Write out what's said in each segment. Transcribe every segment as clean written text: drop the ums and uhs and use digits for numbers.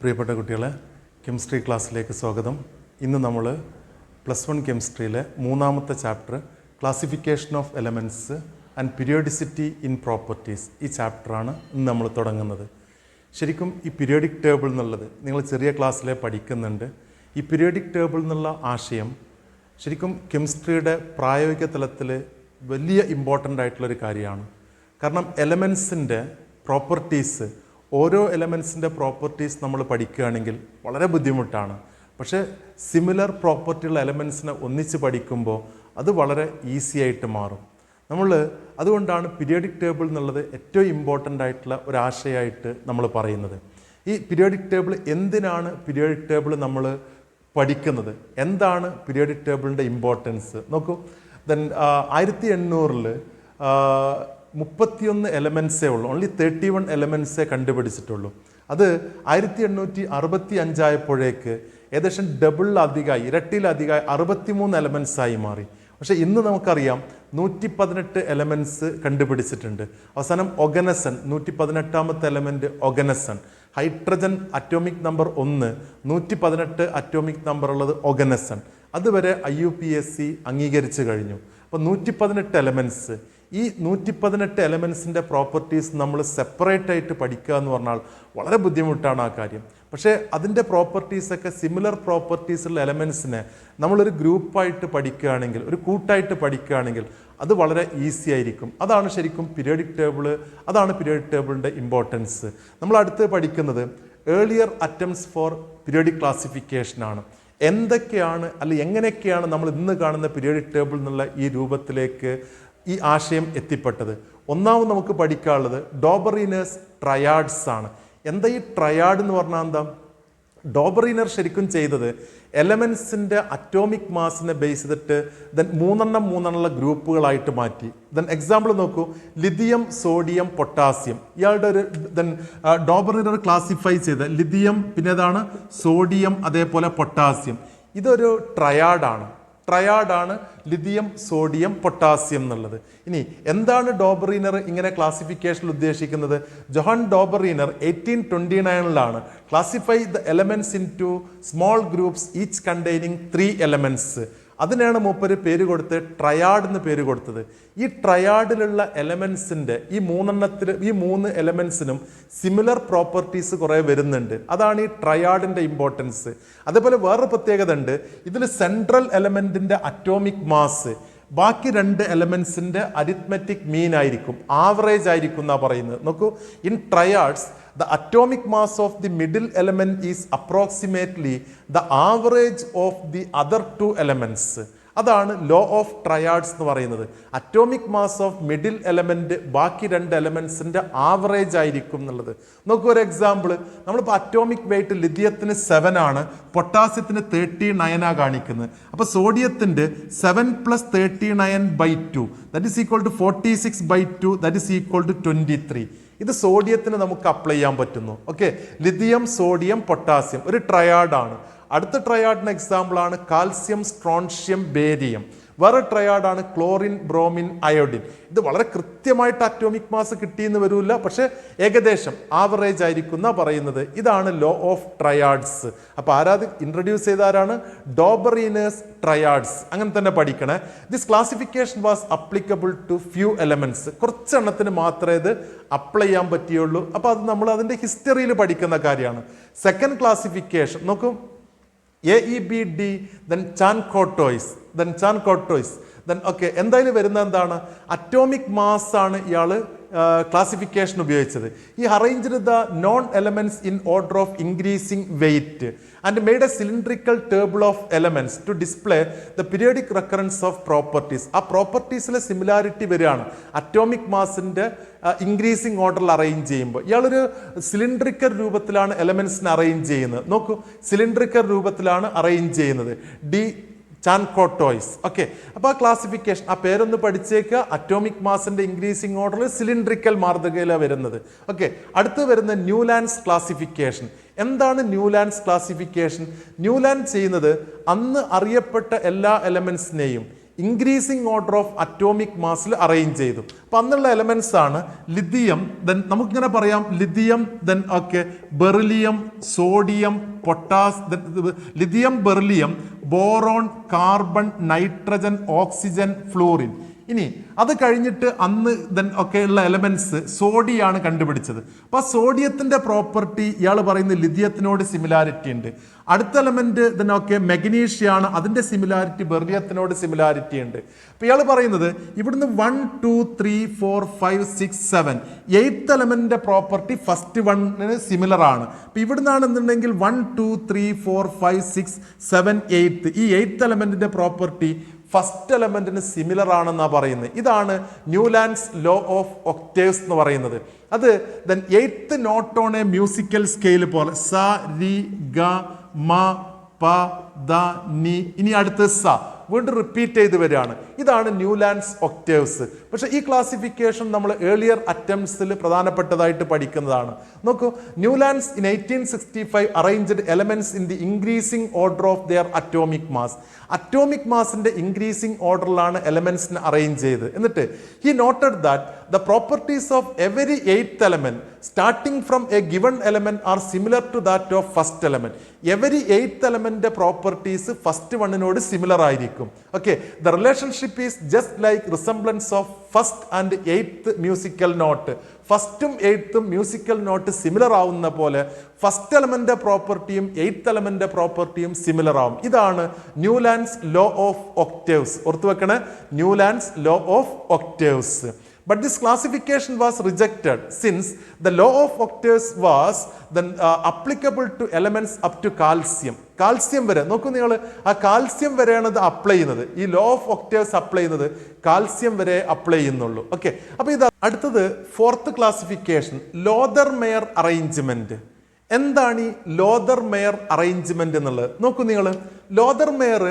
പ്രിയപ്പെട്ട കുട്ടികളെ, കെമിസ്ട്രി ക്ലാസ്സിലേക്ക് സ്വാഗതം. ഇന്ന് നമ്മൾ +1 കെമിസ്ട്രിയിലെ മൂന്നാമത്തെ chapter classification of elements and periodicity in properties, ഈ ചാപ്റ്ററാണ് ഇന്ന് നമ്മൾ തുടങ്ങുന്നത്. ശരിക്കും ഈ പീരിയോഡിക് ടേബിൾ എന്നുള്ളത് നിങ്ങൾ ചെറിയ ക്ലാസ്സിലെ പഠിക്കുന്നുണ്ട്. ഈ പീരിയോഡിക് ടേബിൾ എന്നുള്ള ആശയം ശരിക്കും കെമിസ്ട്രിയുടെ പ്രായോഗിക തലത്തിൽ വലിയ ഇമ്പോർട്ടൻ്റ് ആയിട്ടുള്ളൊരു കാര്യമാണ്. കാരണം എലമെൻസിൻ്റെ പ്രോപ്പർട്ടീസ്, ഓരോ എലമെൻസിൻ്റെ പ്രോപ്പർട്ടീസ് നമ്മൾ പഠിക്കുകയാണെങ്കിൽ വളരെ ബുദ്ധിമുട്ടാണ്. പക്ഷേ സിമിലർ പ്രോപ്പർട്ടിയുള്ള എലമെൻസിനെ ഒന്നിച്ച് പഠിക്കുമ്പോൾ അത് വളരെ ഈസി ആയിട്ട് മാറും. അതുകൊണ്ടാണ് പീരിയോഡിക് ടേബിൾ എന്നുള്ളത് ഏറ്റവും ഇമ്പോർട്ടൻ്റ് ആയിട്ടുള്ള ഒരാശയമായിട്ട് നമ്മൾ പറയുന്നത്. ഈ പീരിയോഡിക് ടേബിൾ, എന്തിനാണ് പീരിയോഡിക് ടേബിൾ നമ്മൾ പഠിക്കുന്നത്, എന്താണ് പീരിയോഡിക് ടേബിളിൻ്റെ ഇമ്പോർട്ടൻസ് നോക്കൂ. 1800 31 എലമെൻസേ ഉള്ളൂ, ഓൺലി 31 എലമെൻസേ കണ്ടുപിടിച്ചിട്ടുള്ളൂ. അത് 1865 ആയപ്പോഴേക്ക് ഏകദേശം ഇരട്ടിയിലധികമായി 63 എലമെൻസായി മാറി. പക്ഷേ ഇന്ന് നമുക്കറിയാം 118 എലമെൻസ് കണ്ടുപിടിച്ചിട്ടുണ്ട്. അവസാനം ഒഗനസൺ, 118ാമത്തെ element oganesson. Hydrogen atomic number 1, 118 atomic number ഉള്ളത് ഒഗനസൺ. അതുവരെ IUPAC അംഗീകരിച്ചു കഴിഞ്ഞു. അപ്പോൾ 118 എലമെൻസ്, ഈ 118 എലമെൻസിൻ്റെ പ്രോപ്പർട്ടീസ് നമ്മൾ സെപ്പറേറ്റ് ആയിട്ട് പഠിക്കുക എന്ന് പറഞ്ഞാൽ വളരെ ബുദ്ധിമുട്ടാണ് ആ കാര്യം. പക്ഷേ അതിൻ്റെ പ്രോപ്പർട്ടീസൊക്കെ, സിമിലർ പ്രോപ്പർട്ടീസുള്ള എലമെൻസിനെ നമ്മളൊരു ഗ്രൂപ്പായിട്ട് പഠിക്കുകയാണെങ്കിൽ, ഒരു കൂട്ടായിട്ട് പഠിക്കുകയാണെങ്കിൽ അത് വളരെ ഈസി ആയിരിക്കും. അതാണ് ശരിക്കും പീരിയോഡിക് ടേബിൾ, അതാണ് പീരിയോഡിക് ടേബിളിൻ്റെ ഇമ്പോർട്ടൻസ്. നമ്മൾ അടുത്ത് പഠിക്കുന്നത് ഏർലിയർ അറ്റംപ്റ്റ്സ് ഫോർ പീരിയോഡിക് ക്ലാസിഫിക്കേഷനാണ്. എന്തൊക്കെയാണ് എങ്ങനെയൊക്കെയാണ് നമ്മൾ ഇന്ന് കാണുന്ന പീരിയോഡിക് ടേബിൾ എന്നുള്ള ഈ രൂപത്തിലേക്ക് ഈ ആശയം എത്തിപ്പെട്ടത്. ഒന്നാമത് നമുക്ക് പഠിക്കാനുള്ളത് ഡോബറീനേഴ്സ് ട്രയാഡ്സ് ആണ്. എന്താ ഈ ട്രയാഡ് എന്ന് പറഞ്ഞാൽ എന്താ? ഡോബറീനർ ശരിക്കും ചെയ്തത് എലമെൻസിൻ്റെ അറ്റോമിക് മാസിനെ ബേസ് ചെയ്തിട്ട് മൂന്നെണ്ണമുള്ള ഗ്രൂപ്പുകളായിട്ട് മാറ്റി. എക്സാമ്പിൾ നോക്കൂ, ലിഥിയം, സോഡിയം, പൊട്ടാസ്യം. ഇയാളുടെ ഒരു ഡോബറീനർ ക്ലാസിഫൈ ചെയ്ത് ലിഥിയം, പിന്നെ ഏതാണ് സോഡിയം, അതേപോലെ പൊട്ടാസ്യം. ഇതൊരു ട്രയാഡാണ് ലിഥിയം, സോഡിയം, പൊട്ടാസ്യം എന്നുള്ളത്. ഇനി എന്താണ് ഡോബറീനർ ഇങ്ങനെ ക്ലാസിഫിക്കേഷനിൽ ഉദ്ദേശിക്കുന്നത്? Johann Dobereiner 1829 classify the elements into small groups each containing 3 elements. അതിനാണ് മൂപ്പര് പേര് കൊടുത്ത് ട്രയാഡ് എന്ന് പേര് കൊടുത്തത്. ഈ ട്രയാഡിലുള്ള എലമെൻസിൻ്റെ ഈ 3 എലമെൻസിനും സിമിലർ പ്രോപ്പർട്ടീസ് കുറേ വരുന്നുണ്ട്. അതാണ് ഈ ട്രയാഡിൻ്റെ ഇമ്പോർട്ടൻസ്. അതേപോലെ വേറൊരു പ്രത്യേകത ഉണ്ട്, ഇതിൽ സെൻട്രൽ എലമെൻറ്റിൻ്റെ അറ്റോമിക് മാസ് ബാക്കി 2 എലമെൻസിൻ്റെ അരിത്മെറ്റിക് മീൻ ആയിരിക്കും, ആവറേജ് ആയിരിക്കും എന്നാണ് പറയുന്നത്. നോക്കൂ, in triads the atomic mass of the middle element is approximately the average of the other 2 elements. അതാണ് ലോ ഓഫ് ട്രയാഡ്സ് എന്ന് പറയുന്നത്. Atomic mass of middle element ബാക്കി 2 എലമെന്റ്സിന്റെ ആവറേജ് ആയിരിക്കും എന്നുള്ളത്. നോക്കൂ, ഒരു എക്സാമ്പിൾ, നമ്മളിപ്പോൾ അറ്റോമിക് വെയിറ്റ് ലിഥിയത്തിന് 7 ആണ്, പൊട്ടാസ്യത്തിന് 39 കാണിക്കുന്നത്. അപ്പോൾ സോഡിയത്തിന്റെ 7 + 39/2 that is equal to 46/2 that is equal to 23. ഇത് സോഡിയത്തിന് നമുക്ക് അപ്ലൈ ചെയ്യാൻ പറ്റുന്നു. ഓക്കെ, ലിഥിയം, സോഡിയം, പൊട്ടാസ്യം ഒരു ട്രയാഡാണ്. അടുത്ത ട്രയാഡിന് എക്സാമ്പിൾ ആണ് കാൽസ്യം, സ്ട്രോൺഷ്യം, ബേരിയം. വേറെ ട്രയാഡാണ് ക്ലോറിൻ, ബ്രോമിൻ, അയോഡിൻ. ഇത് വളരെ കൃത്യമായിട്ട് അറ്റോമിക് മാസ് കിട്ടിയെന്ന് വരില്ല, പക്ഷേ ഏകദേശം ആവറേജ് ആയിരിക്കും എന്നാണ് പറയുന്നത്. ഇതാണ് ലോ ഓഫ് ട്രയാഡ്സ്. അപ്പോൾ ഇൻട്രൊഡ്യൂസ് ചെയ്ത ആരാണ്? Dobereiner's triads. അങ്ങനെ തന്നെ പഠിക്കണേ. This classification was applicable to few elements. കുറച്ചെണ്ണത്തിന് മാത്രമേ ഇത് അപ്ലൈ ചെയ്യാൻ പറ്റുകയുള്ളൂ. അപ്പോൾ അത് നമ്മൾ അതിൻ്റെ ഹിസ്റ്ററിയിൽ പഠിക്കുന്ന കാര്യമാണ്. സെക്കൻഡ് ക്ലാസിഫിക്കേഷൻ നോക്കും, AEBD, ചാൻകോട്ടോയ്സ്. ഓക്കെ, എന്തായാലും വരുന്നത് എന്താണ്? അറ്റോമിക് മാസ് ആണ് ഇയാൾ ക്ലാസിഫിക്കേഷൻ ഉപയോഗിച്ചത്. ഈ arranged the known elements in order of increasing weight and made a cylindrical table of elements to display the periodic recurrence of properties. ആ പ്രോപ്പർട്ടീസിലെ സിമിലാരിറ്റി വരികയാണ് അറ്റോമിക് മാസിന്റെ ഇൻക്രീസിംഗ് ഓർഡറിൽ അറേഞ്ച് ചെയ്യുമ്പോൾ. ഇയാളൊരു സിലിണ്ട്രിക്കൽ രൂപത്തിലാണ് എലമെന്റ്സിനെ അറേഞ്ച് ചെയ്യുന്നത്. നോക്കൂ, സിലിണ്ട്രിക്കൽ രൂപത്തിലാണ് അറേഞ്ച് ചെയ്യുന്നത്. ചാൻകോട്ടോയ്സ്. ഓക്കെ, അപ്പോൾ ആ ക്ലാസിഫിക്കേഷൻ, ആ പേരൊന്ന് പഠിച്ചേക്കുക. അറ്റോമിക് മാസിന്റെ ഇൻക്രീസിംഗ് ഓർഡറിൽ സിലിണ്ട്രിക്കൽ മാതൃകയിലാണ് വരുന്നത്. ഓക്കെ, അടുത്ത് വരുന്ന ന്യൂലാൻഡ്സ് ക്ലാസിഫിക്കേഷൻ. എന്താണ് ന്യൂലാൻഡ്സ് ക്ലാസിഫിക്കേഷൻ? ന്യൂലാൻഡ് ചെയ്യുന്നത് അന്ന് അറിയപ്പെട്ട എല്ലാ എലമെന്റ്സിനെയും ഇൻക്രീസിങ് ഓർഡർ ഓഫ് അറ്റോമിക് മാസിൽ അറേഞ്ച് ചെയ്തു. അപ്പം അന്നുള്ള എലമെന്റ്സ് ആണ് ലിഥിയം, ദെൻ നമുക്കിങ്ങനെ പറയാം lithium, then okay beryllium, sodium, പൊട്ടാസ്, lithium, beryllium, boron, carbon, nitrogen, oxygen, fluorine. ഇനി അത് കഴിഞ്ഞിട്ട് അന്ന് ദെൻ ഒക്കെ ഉള്ള എലമെന്റ്സ് സോഡിയാണ് കണ്ടുപിടിച്ചത്. അപ്പോൾ സോഡിയത്തിന്റെ പ്രോപ്പർട്ടി ഇയാൾ പറയുന്നത് ലിഥിയത്തിനോട് സിമിലാരിറ്റി ഉണ്ട്. അടുത്ത എലമെന്റ് ദെൻ ഒക്കെ മെഗ്നീഷ്യാണ്, അതിന്റെ സിമിലാരിറ്റി ബെറിലിയത്തിനോട് സിമിലാരിറ്റി ഉണ്ട്. അപ്പോൾ ഇയാൾ പറയുന്നത് ഇവിടുന്ന് 1 2 3 4 5 6 7 8th എലമെന്റിന്റെ പ്രോപ്പർട്ടി ഫസ്റ്റ് വണ്ണിന് സിമിലർ ആണ്. അപ്പോൾ ഇവിടുന്നാണെന്നുണ്ടെങ്കിൽ 1 2 3 4 5 6 7 8 ഈ 8th എലമെന്റിന്റെ പ്രോപ്പർട്ടി ഫസ്റ്റ് എലമെന്റിന് സിമിലർ ആണെന്നാണ് പറയുന്നത്. ഇതാണ് ന്യൂലാൻഡ്സ് ലോ ഓഫ് ഒക്ടേവ്സ് എന്ന് പറയുന്നത്. അത് then 8th note on a musical scale പോലെ സ രി ഗ മ പ ദ നി, ഇനി അടുത്ത് സ വീണ്ടും റിപ്പീറ്റ് ചെയ്ത് വരികയാണ്. ഇതാണ് ന്യൂലാൻഡ്സ് ഒക്ടേവ്സ്. പക്ഷേ ഈ ക്ലാസിഫിക്കേഷൻ നമ്മൾ ഏർലിയർ അറ്റംപ്റ്റ്സിൽ പ്രധാനപ്പെട്ടതായിട്ട് പഠിക്കുന്നതാണ്. നോക്കൂ, Newlands in 1865 arranged elements in the increasing order of their atomic mass. Atomic മാസിന്റെ ഇൻക്രീസിംഗ് ഓർഡറിലാണ് എലമെന്റ്സിനെ അറേഞ്ച് ചെയ്ത്. എന്നിട്ട് he noted that the properties of every 8th element starting from a given element are similar to that of first element. Every 8th എലമെന്റിന്റെ properties first വണ്ണിനോട് similar ആയിരിക്കും. Okay, the relationship is just like resemblance of first and 8th musical note. ഫസ്റ്റും 8th musical note similar ആവുന്ന പോലെ first element പ്രോപ്പർട്ടിയും 8th element പ്രോപ്പർട്ടിയും similar ആവും. ഇതാണ് ന്യൂലാൻഡ്സ് ലോ ഓഫ് ഒക്ടേവ്സ്. ഓർത്തു വെക്കണേ, Newlands law of octaves. But this classification was rejected since the law of octaves was then applicable to elements up to calcium. Calcium വരെ നോക്കൂ നിങ്ങൾ, ആ കാൽസ്യം വരെയാണ് ഇത് അപ്ലൈ ചെയ്യുന്നത്. ഈ ലോ ഓഫ് ഒക്ടേവ്സ് അപ്ലൈ ചെയ്യുന്നത് കാൽസ്യം വരെ അപ്ലൈ ചെയ്യുന്നുള്ളൂ. ഓക്കെ, അപ്പോൾ ഇത് അടുത്തത് 4th ക്ലാസിഫിക്കേഷൻ, ലോദർ മെയർ അറേഞ്ച്മെന്റ്. എന്താണ് ഈ ലോദർ മെയർ അറേഞ്ച്മെന്റ് എന്നുള്ളത്? നോക്കൂ നിങ്ങൾ, ലോദർ മെയർ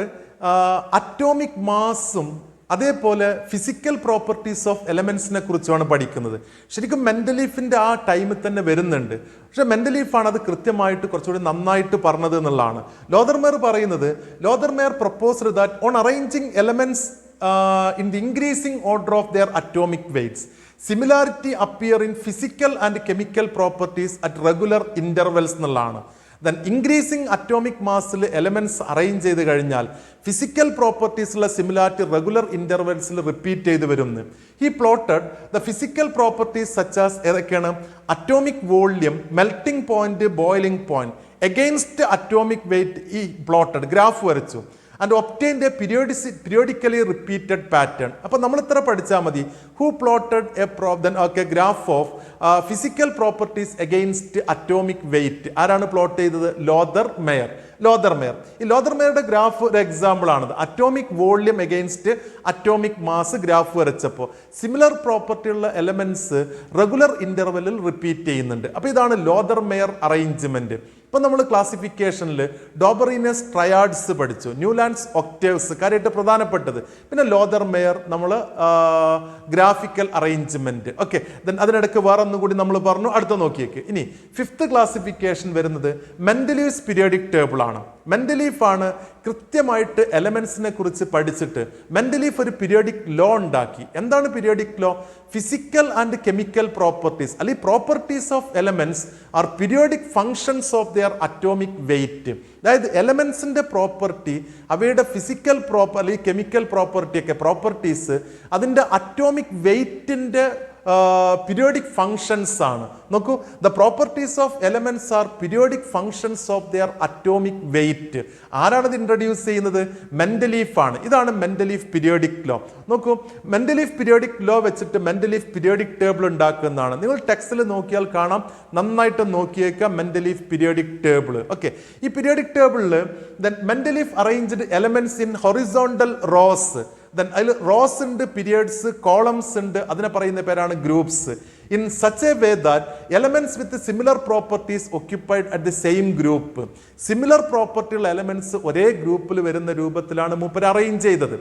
അറ്റോമിക് മാസും അതേപോലെ ഫിസിക്കൽ പ്രോപ്പർട്ടീസ് ഓഫ് എലമെന്റ്സിനെ കുറിച്ചാണ് പഠിക്കുന്നത്. ശരിക്കും മെന്റലീഫിന്റെ ആ ടൈമിൽ തന്നെ വരുന്നുണ്ട്. പക്ഷെ മെന്റലീഫാണ് അത് കൃത്യമായിട്ട് കുറച്ചുകൂടി നന്നായിട്ട് പറഞ്ഞത് എന്നുള്ളതാണ്. ലോദർമെയർ പറയുന്നത്, Lothar Meyer proposed that on arranging elements in the increasing order of their atomic weights similarity appear in physical and chemical properties at regular intervals എന്നുള്ളതാണ്. ദെൻ ഇൻക്രീസിംഗ് അറ്റോമിക് മാസിൽ എലമെന്റ്സ് അറേഞ്ച് ചെയ്ത് കഴിഞ്ഞാൽ ഫിസിക്കൽ പ്രോപ്പർട്ടീസിലുള്ള similarity regular ഇന്റർവെൽസിൽ repeat ചെയ്ത് വരുന്നു. He plotted the physical properties such as ഏതൊക്കെയാണ്? Atomic volume, melting point, boiling point against atomic weight. ഈ പ്ലോട്ടഡ് ഗ്രാഫ് വരച്ചു. And obtained a periodically repeated pattern. അപ്പോൾ നമ്മൾ ഇത്ര പഠിച്ചാൽ മതി. Who plotted a graph of physical properties against atomic weight. ആരാണ് plot ചെയ്തത്? Lothar Meyer. ഈ ലോദർ മെയറുടെ ഗ്രാഫ് ഒരു എക്സാമ്പിൾ ആണത്. Atomic volume against atomic mass graph വരച്ചപ്പോൾ സിമിലർ പ്രോപ്പർട്ടി ഉള്ള എലമെന്റ്സ് റെഗുലർ ഇന്റർവെല്ലിൽ റിപ്പീറ്റ് ചെയ്യുന്നുണ്ട്. അപ്പോൾ ഇതാണ് ലോദർ മെയർ അറേഞ്ച്മെന്റ്. ഇപ്പം നമ്മൾ ക്ലാസിഫിക്കേഷനിൽ ഡോബറീനസ് ട്രയാഡ്സ് പഠിച്ചു, ന്യൂലാൻഡ്സ് ഒക്ടേവ്സ് കാര്യമായിട്ട് പ്രധാനപ്പെട്ടത്, പിന്നെ ലോദർ മെയർ, നമ്മൾ ഗ്രാഫിക്കൽ അറേഞ്ച്മെന്റ്. ഓക്കെ, ദെൻ അതിനിടയ്ക്ക് വേറെ ഒന്നും കൂടി നമ്മൾ പറഞ്ഞു. അടുത്ത നോക്കിയേക്ക്. ഇനി 5th ക്ലാസിഫിക്കേഷൻ വരുന്നത് മെന്റലീവ്സ് പീരിയോഡിക് ടേബിൾ ആണ്. മെന്റലീഫ് ആണ് കൃത്യമായിട്ട് എലമെന്റ്സിനെ കുറിച്ച് പഠിച്ചിട്ട് മെന്റലീഫ് ഒരു പീരിയോഡിക് ലോ ഉണ്ടാക്കി. എന്താണ് periodic law? Physical and chemical properties അല്ലെങ്കിൽ properties of elements are periodic functions of their atomic weight. അതായത് എലമെന്റ്സിന്റെ പ്രോപ്പർട്ടി, അവയുടെ ഫിസിക്കൽ അല്ലെങ്കിൽ കെമിക്കൽ പ്രോപ്പർട്ടീസ് അതിന്റെ അറ്റോമിക് വെയിറ്റിന്റെ പീരിയോഡിക് ഫങ്ഷൻസ് ആണ്. നോക്കൂ, the properties of elements are periodic functions of their atomic weight. ആരാണ് ഇത് ഇൻട്രൊഡ്യൂസ് ചെയ്യുന്നത്? മെന്റലീഫ് ആണ്. ഇതാണ് മെന്റലീഫ് പീരിയോഡിക് ലോ. നോക്കൂ, മെന്റലീഫ് പീരിയോഡിക് ലോ വെച്ചിട്ട് മെന്റലീഫ് പീരിയോഡിക് ടേബിൾ ഉണ്ടാക്കുന്നതാണ്. നിങ്ങൾ ടെക്സ്റ്റിൽ നോക്കിയാൽ കാണാം, നന്നായിട്ട് നോക്കിയേക്കാം മെന്റലീഫ് പീരിയോഡിക് ടേബിൾ. ഓക്കെ, ഈ പീരിയോഡിക് ടേബിളിൽ മെന്റലീഫ് arranged elements in horizontal rows. Then അതിൽ റോസ് ഉണ്ട്, പീരിയഡ്സ്, കോളംസ് ഉണ്ട്, അതിനെ പറയുന്ന പേരാണ് groups. In such a way that elements with similar properties occupied at the same group. Similar പ്രോപ്പർട്ടിയുള്ള എലമെന്റ്സ് ഒരേ ഗ്രൂപ്പിൽ വരുന്ന രൂപത്തിലാണ് മൂപ്പർ അറേഞ്ച് ചെയ്തത്.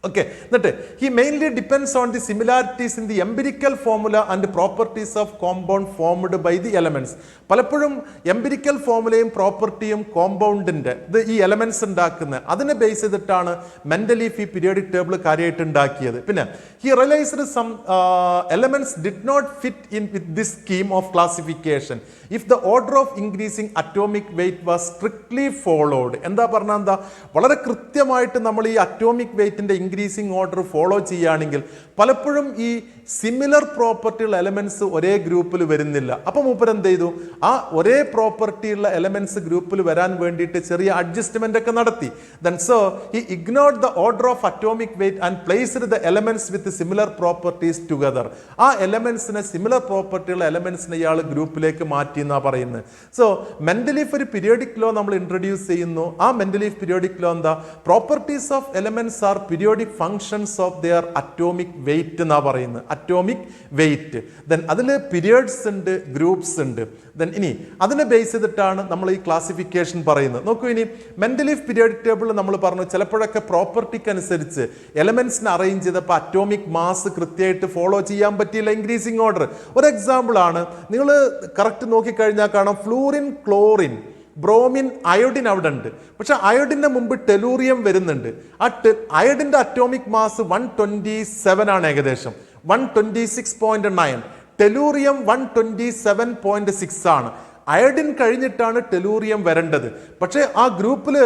Okay, എന്നിട്ട് he mainly depends on the similarities in the empirical formula and properties of compound formed by the elements. പലപ്പോഴും empirical ഫോമുലയും പ്രോപ്പർട്ടിയും കോമ്പൗണ്ടിന്റെ ഈ എലമെന്റ്സ് ഉണ്ടാക്കുന്നത് അതിനെ ബേസ് ചെയ്തിട്ടാണ് മെന്റലീഫ് ഈ പീരിയോഡിക് ടേബിൾ കാര്യമായിട്ട് ഉണ്ടാക്കിയത്. പിന്നെ he realized some elements did not fit in with this scheme of classification if the order of increasing atomic weight was strictly followed. എന്താ പറഞ്ഞാൽ എന്താ, വളരെ കൃത്യമായിട്ട് നമ്മൾ ഈ അറ്റോമിക് വെയ്റ്റിന്റെ ഇൻക്രീസിങ് ഓർഡർ ഫോളോ ചെയ്യുകയാണെങ്കിൽ പലപ്പോഴും ഈ സിമിലർ പ്രോപ്പർട്ടിയുള്ള എലമെന്റ്സ് ഒരേ ഗ്രൂപ്പിൽ വരുന്നില്ല. അപ്പൊ മൂപ്പർ എന്ത് ചെയ്തു, ആ ഒരേ പ്രോപ്പർട്ടിയുള്ള എലമെന്റ്സ് ഗ്രൂപ്പിൽ വരാൻ വേണ്ടിയിട്ട് ചെറിയ അഡ്ജസ്റ്റ്മെന്റ് ഒക്കെ നടത്തി. Then so he ignored the order of atomic weight and placed the elements with similar properties together. ആ എലമെന്റ്സിനെ സിമിലർ പ്രോപ്പർട്ടിയുള്ള എലമെന്റ്സിനെ ഇയാൾ ഗ്രൂപ്പിലേക്ക് മാറ്റി എന്നാ പറയുന്നത്. സോ മെന്റലീഫ് ഒരു പീരിയോഡിക് ലോ നമ്മൾ ഇൻട്രൊഡ്യൂസ് ചെയ്യുന്നു. ആ മെന്റലീഫ് പീരിയോഡിക് ലോ എന്താ, properties of elements are periodic functions of their atomic wait എന്നാ പറയുന്നത്. അറ്റോമിക് വെയിറ്റ്, ദെൻ അതിൽ പീരിയഡ്സ് ഉണ്ട്, ഗ്രൂപ്പ്സ് ഉണ്ട്. ദെൻ ഇനി അതിനെ ബേസ് ചെയ്തിട്ടാണ് നമ്മൾ ഈ ക്ലാസിഫിക്കേഷൻ പറയുന്നത്. നോക്കൂ, ഇനി മെന്റലീഫ് പീരിയോഡിക് ടേബിൾ നമ്മൾ പറഞ്ഞു ചിലപ്പോഴൊക്കെ പ്രോപ്പർട്ടിക്ക് അനുസരിച്ച് എലമെന്റ്സിനെ അറേഞ്ച് ചെയ്തപ്പോൾ അറ്റോമിക് മാസ് കൃത്യമായിട്ട് ഫോളോ ചെയ്യാൻ പറ്റിയില്ല ഇൻക്രീസിങ് ഓർഡർ. ഒരു എക്സാമ്പിൾ ആണ്, നിങ്ങൾ കറക്റ്റ് നോക്കിക്കഴിഞ്ഞാൽ കാണാം ഫ്ലൂറിൻ, ക്ലോറിൻ, ബ്രോമിൻ, അയോഡിൻ അവിടെ ഉണ്ട്. പക്ഷെ അയോഡിന്റെ മുമ്പ് ടെലൂറിയം വരുന്നുണ്ട്. ആ അയോഡിന്റെ അറ്റോമിക് മാസ് 127 ആണ്, ഏകദേശം 126.9. ടെലൂറിയം 127.6 ആണ്. അയോഡിൻ കഴിഞ്ഞിട്ടാണ് ടെലൂറിയം വരേണ്ടത്. പക്ഷേ ആ ഗ്രൂപ്പിൽ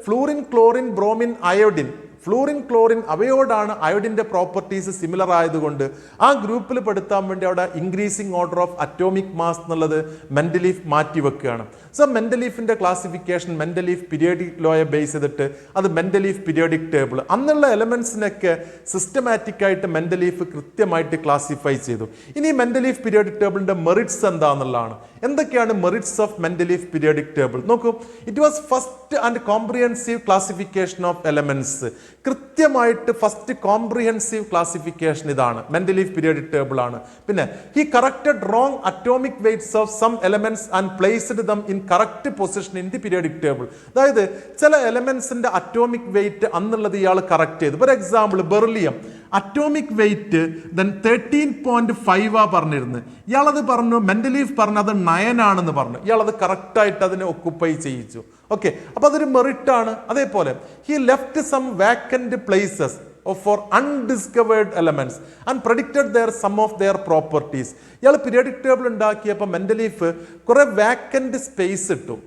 fluorine, chlorine, bromine, iodine, fluorine, chlorine അവയോടാണ് അയോഡിന്റെ പ്രോപ്പർട്ടീസ് സിമിലർ ആയതുകൊണ്ട് ആ ഗ്രൂപ്പിൽ പെടുത്താൻ വേണ്ടി അവിടെ increasing order of atomic mass എന്നുള്ളത് മെന്റലീഫ് മാറ്റി വെക്കുകയാണ്. സോ മെന്റലീഫിന്റെ ക്ലാസിഫിക്കേഷൻ മെന്റലീഫ് പീരിയോഡിക് ലോയെ ബേസ് ചെയ്തിട്ട് അത് മെന്റലീഫ് പീരിയോഡിക് ടേബിൾ അന്നുള്ള എലമെന്റ്സിനൊക്കെ സിസ്റ്റമാറ്റിക് ആയിട്ട് മെന്റലീഫ് കൃത്യമായിട്ട് ക്ലാസിഫൈ ചെയ്തു. ഇനി മെന്റലീഫ് പീരിയോഡിക് ടേബിളിന്റെ മെറിറ്റ്സ് എന്താണെന്നുള്ളതാണ്. എന്തൊക്കെയാണ് മെറിറ്റ്സ് ഓഫ് മെന്റലീഫ് പീരിയോഡിക് ടേബിൾ? നോക്കൂ, it was first and comprehensive classification of elements. കൃത്യമായിട്ട് ഫസ്റ്റ് കോംപ്രിഹെൻസീവ് ക്ലാസിഫിക്കേഷൻ ഇതാണ്, മെന്റലീഫ് പീരിയോഡിക് ടേബിൾ ആണ്. പിന്നെ he corrected wrong atomic weights of some elements and placed them in correct position in the periodic table. അതായത് ചില എലമെന്റ്സിന്റെ atomic weight അന്നുള്ളത് ഇയാൾ കറക്റ്റ് ചെയ്തു. For example beryllium atomic weight then 13.5 പറഞ്ഞിരുന്നത്. ഇയാളത് പറഞ്ഞു, മെന്റലീഫ് പറഞ്ഞു അത് 9 ആണെന്ന് പറഞ്ഞു. ഇയാളത് കറക്റ്റായിട്ട് അതിനെ ഒക്കുപ്പൈ ചെയ്യിച്ചു. ഓക്കെ, അപ്പൊ അതൊരു മെറിറ്റ് ആണ്. അതേപോലെ he left some vacant places for undiscovered elements and predicted some of their properties. ഇയാൾ പീരിയോഡിക് ടേബിൾ ഉണ്ടാക്കിയപ്പോൾ മെന്റലീഫ് കുറെ വാക്കന്റ് സ്പേസ് ഇട്ടു.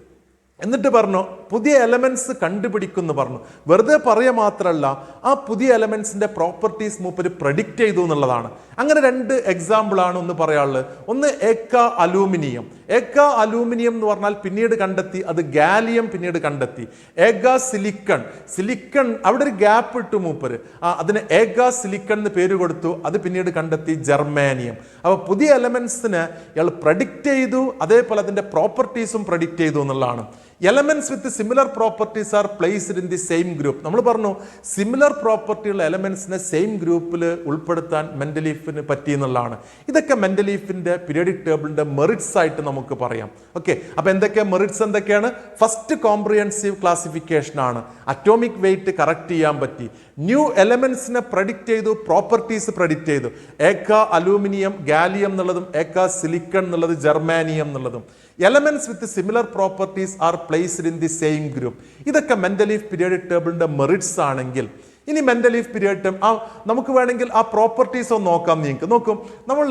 എന്നിട്ട് പറഞ്ഞു പുതിയ എലമെന്റ്സ് കണ്ടുപിടിക്കുമെന്ന് പറഞ്ഞു. വെറുതെ പറയുക മാത്രമല്ല, ആ പുതിയ എലമെന്റ്സിന്റെ പ്രോപ്പർട്ടീസ് മൂപ്പര് പ്രഡിക്റ്റ് ചെയ്തു എന്നുള്ളതാണ്. അങ്ങനെ 2 എക്സാമ്പിൾ ആണ് ഒന്ന് പറയാനുള്ളത്. ഒന്ന് ഏക്ക അലൂമിനിയം. ഏക്ക അലൂമിനിയം എന്ന് പറഞ്ഞാൽ പിന്നീട് കണ്ടെത്തി അത് ഗാലിയം പിന്നീട് കണ്ടെത്തി. ഏക സിലിക്കൺ, സിലിക്കൺ അവിടെ ഒരു ഗ്യാപ്പ് ഇട്ടു മൂപ്പര്, അതിന് ഏക സിലിക്കൺ എന്ന് പേര് കൊടുത്തു. അത് പിന്നീട് കണ്ടെത്തി ജർമാനിയം. അപ്പൊ പുതിയ എലമെന്റ്സിന് ഇയാൾ പ്രഡിക്റ്റ് ചെയ്തു, അതേപോലെ അതിന്റെ പ്രോപ്പർട്ടീസും പ്രഡിക്റ്റ് ചെയ്തു എന്നുള്ളതാണ്. Elements with similar properties are placed in the same group. നമ്മൾ പറഞ്ഞു സിമിലർ പ്രോപ്പർട്ടിയുള്ള എലമെന്റ്സിനെ സെയിം ഗ്രൂപ്പിൽ ഉൾപ്പെടുത്താൻ മെന്റലീഫിന് പറ്റി എന്നുള്ളതാണ്. ഇതൊക്കെ മെന്റലീഫിന്റെ പീരിയോഡിക് ടേബിളിന്റെ മെറിറ്റ്സ് ആയിട്ട് നമുക്ക് പറയാം. ഓക്കെ, അപ്പൊ എന്തൊക്കെയാണ് മെറിറ്റ്സ്? എന്തൊക്കെയാണ്? ഫസ്റ്റ് കോംപ്രിഹെൻസീവ് ക്ലാസിഫിക്കേഷൻ ആണ്, അറ്റോമിക് വെയിറ്റ് കറക്റ്റ് ചെയ്യാൻ പറ്റി, ന്യൂ എലമെന്റ്സിനെ പ്രഡിക്റ്റ് ചെയ്തു, പ്രോപ്പർട്ടീസ് പ്രഡിക്റ്റ് ചെയ്തു. ഏക്ക അലൂമിനിയം ഗാലിയം എന്നുള്ളതും ഏക്ക സിലിക്കൺ എന്നുള്ളത് ജർമാനിയം എന്നുള്ളതും. Elements with similar properties are placed in the same group. ഇതൊക്കെ മെന്റലീഫ് പീരിയോഡിക് ടേബിളിന്റെ മെറിറ്റ്സ് ആണെങ്കിൽ ഇനി മെന്റലീഫ് പീരിയോഡിക് ടേബിൾ നമുക്ക് വേണമെങ്കിൽ ആ പ്രോപ്പർട്ടീസ് ഒന്ന് നോക്കാം. നിങ്ങൾക്ക് നോക്കും, നമ്മൾ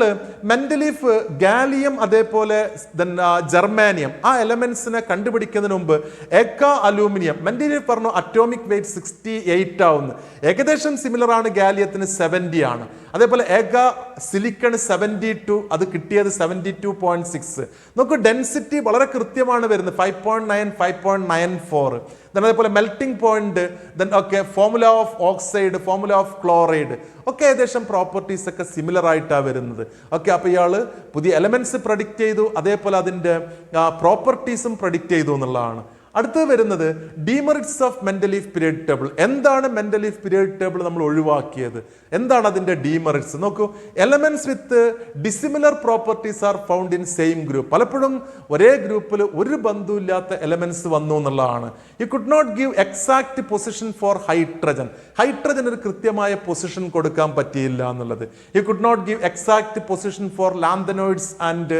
മെന്റലീഫ് ഗാലിയം അതേപോലെ ജർമാനിയം ആ എലമെന്റ്സിനെ കണ്ടുപിടിക്കുന്നതിന് മുമ്പ് ഏക്ക അലൂമിനിയം മെന്റലീഫ് പറഞ്ഞു അറ്റോമിക് വെയിറ്റ് 68 ആവുന്നു. ഏകദേശം സിമിലർ ആണ്, ഗാലിയത്തിന് 70 ആണ്. അതേപോലെ ഏക സിലിക്കൺ 72, അത് കിട്ടിയത് 72.6. നമുക്ക് ഡെൻസിറ്റി വളരെ കൃത്യമാണ് വരുന്നത്, 5.9, 5.94. അതേപോലെ melting point, formula of oxide, formula of chloride ഒക്കെ ഏകദേശം പ്രോപ്പർട്ടീസ് ഒക്കെ സിമിലർ ആയിട്ടാണ് വരുന്നത്. ഓക്കെ, അപ്പോൾ ഇയാൾ പുതിയ എലമെന്റ്സ് പ്രഡിക്റ്റ് ചെയ്തു, അതേപോലെ അതിൻ്റെ പ്രോപ്പർട്ടീസും പ്രഡിക്റ്റ് ചെയ്തു എന്നുള്ളതാണ്. അടുത്തത് വരുന്നത് ഡീമെറിറ്റ്സ് ഓഫ് മെന്റലീഫ് പീരിയഡ് ടേബിൾ. എന്താണ് മെന്റലീഫ് പീരിയഡ് ടേബിൾ നമ്മൾ ഒഴിവാക്കിയത്? എന്താണ് അതിന്റെ ഡീമെറിറ്റ്സ്? നോക്കൂ, elements with dissimilar properties are found in same group. പലപ്പോഴും ഒരേ ഗ്രൂപ്പിൽ ഒരു ബന്ധമില്ലാത്ത എലമെന്റ്സ് വന്നു എന്നുള്ളതാണ്. You could not give exact position for hydrogen. Hydrogen ഒരു കൃത്യമായ പൊസിഷൻ കൊടുക്കാൻ പറ്റിയില്ല എന്നുള്ളത്. You could not give exact position for lanthanoids and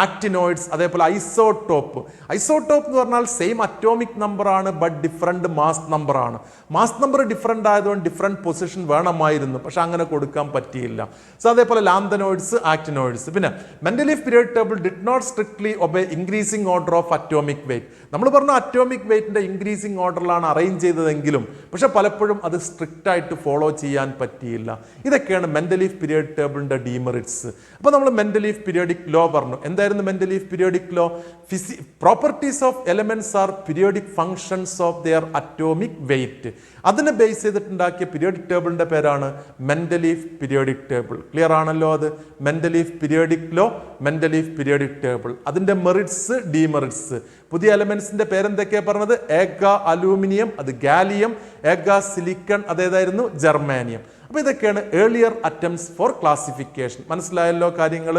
actinoids. അതേപോലെ ഐസോടോപ്പ്. ഐസോടോപ്പ് എന്ന് പറഞ്ഞാൽ സെയിം അറ്റോമിക് നമ്പർ ആണ്, ബട്ട് ഡിഫറെന്റ് മാസ് നമ്പർ ആണ്. മാസ് നമ്പർ ഡിഫറെന്റ് ആയതുകൊണ്ട് ഡിഫറെന്റ് പൊസിഷൻ വേണമായിരുന്നു, പക്ഷെ അങ്ങനെ കൊടുക്കാൻ പറ്റിയില്ല. സോ അതേപോലെ ലാന്തനോയിഡ്സ്, ആക്ടിനോയിഡ്സ്. പിന്നെ മെന്റലീഫ് period table did not strictly obey increasing order of atomic weight. നമ്മൾ പറഞ്ഞു അറ്റോമിക് വെയിറ്റിന്റെ ഇൻക്രീസിംഗ് ഓർഡറിലാണ് അറേഞ്ച് ചെയ്തതെങ്കിലും പക്ഷെ പലപ്പോഴും അത് സ്ട്രിക്റ്റ് ആയിട്ട് ഫോളോ ചെയ്യാൻ പറ്റിയില്ല. ഇതൊക്കെയാണ് മെന്റലീഫ് പീരിയഡ് ടേബിളിന്റെ ഡീമെറിറ്റ്സ്. അപ്പോൾ നമ്മൾ മെന്റലീഫ് പീരിയോഡിക് ലോ പറഞ്ഞു. എന്തായിരുന്നു മെന്റലീഫ് periodic law? Properties of elements are periodic functions of their atomic weight. അതിനെ ബേസ് ചെയ്തിട്ടുണ്ടാക്കിയ പീരിയോഡിക് ടേബിളിന്റെ പേരാണ് മെന്റലീഫ് പീരിയോഡിക് ടേബിൾ. ക്ലിയർ ആണല്ലോ? അത് മെന്റലീഫ് പീരിയോഡിക് ലോ, മെന്റലീഫ് പീരിയോഡിക് ടേബിൾ. അതിന്റെ മെറിറ്റ്സ്, ഡീമെറിറ്റ്സ്. പുതിയ എലമെന്റ്സിന്റെ പേരെന്തൊക്കെയാ പറഞ്ഞത്? ഏക അലൂമിനിയം, അത് ഗാലിയം. ഏക സിലിക്കൺ, അതേതായിരുന്നു? ജർമാനിയം. അപ്പൊ ഇതൊക്കെയാണ് ഏർലിയർ അറ്റംപ്റ്റ്സ് ഫോർ ക്ലാസിഫിക്കേഷൻ. മനസ്സിലായല്ലോ കാര്യങ്ങൾ?